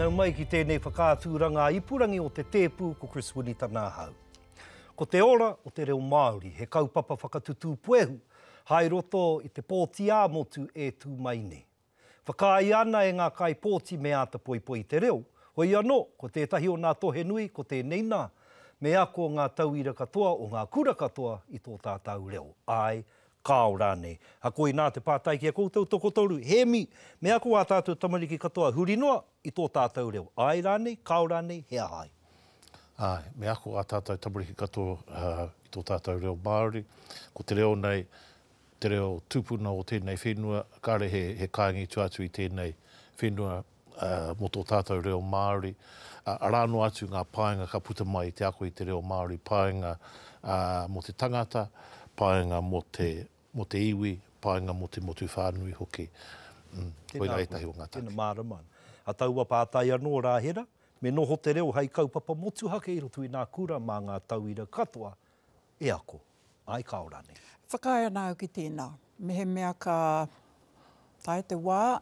Nau mai ki tēnei whakātūranga ipurangi o te tēpū ko Chris Wini Tanahau. Ko te ora o te reo Māori, he kaupapa whakatutu puehu, hai roto i te pōti ā motu e tū mai ne. Whakai ana e ngā kai pōti me āta poipoi te reo, hoi anō, ko tētahi o ngā tohe nui, ko tēnei nā, me ako ngā tauira katoa o ngā kura katoa i tō tātau reo. Ai, kāo rānei. A koe nā te pātai ki a koutou toko toru, he mi, me ako a tātou tamariki katoa huri noa i tō tātau reo. Ai rānei, kāo rānei, hea hai. Ai, me ako a tātou tamariki katoa i tō tātau reo Māori, ko te reo nei, te reo tūpuna o tēnei whenua, kāre he kāingi tuatu i tēnei whenua mo tō tātou reo Māori. Arano atu ngā paenga ka puta mai te ako i te reo Māori, paenga mo te tangata, paenga mo te iwi, paenga mo te motu whānui hoki. Koina e tahi o ngā taki. Tēnā māraman. A taua pātai anō rāhera, me noho te reo hei kaupapa motu hake i roto i ngā kura mā ngā tauira katoa, e ako, ai kāo rānei. Whakaia nāu ki tēnā. Mehe mea ka tae te wā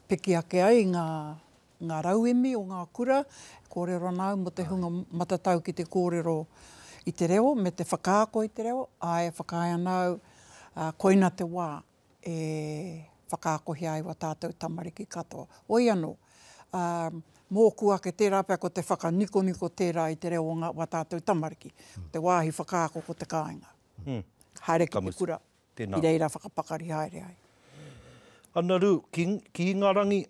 peki ake ai ngā rauemi o ngā kura, kōrero nāu mo te hunga matatau ki te kōrero i te reo, me te whakaako i te reo, ai whakaia nāu koina te wā whakaakohi ai wa tātou tamariki katoa. Oi anō, mōkua ke tērā pia ko te whakaniko-niko tērā i te reo wa tātou tamariki. Te wāhi whakaako ko te kāinga. Haere ki te kura, i reira whakapakari haere ai. Ana ru, ki ngā rangi,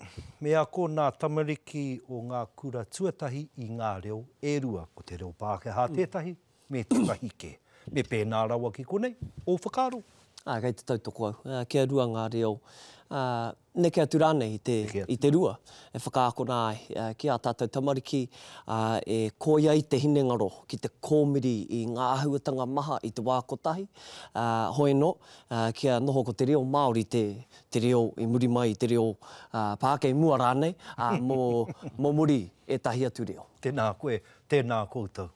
me ako nā tamariki o ngā kura tuatahi i ngā reo e rua, ko te reo Pākehā tētahi, me tukahi ke. Me pēnā rawa ki konei, o whakaro. Kei te tautoko au. Kia rua ngā reo. Ne kia turane i te rua. E whakaako nā ki a tātou tamariki e koia i te hinengaro ki te kōmiri i ngā ahuatanga maha i te wā kotahi. Hoi no, kia noho ko te reo Māori, te reo i muri mai, te reo Pākei mua rānei, mō muri e tahi atu reo. Tēnā koe, tēnā koutou.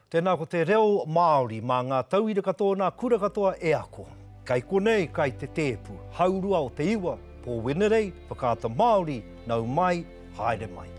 Tēnā ko te reo Māori mā ngā tauira katoa, ngā kura katoa e ako. Kai konei, kai te tēpu, haurua o te iwa, pō Wenerei, whakaata Māori, nau mai, haere mai.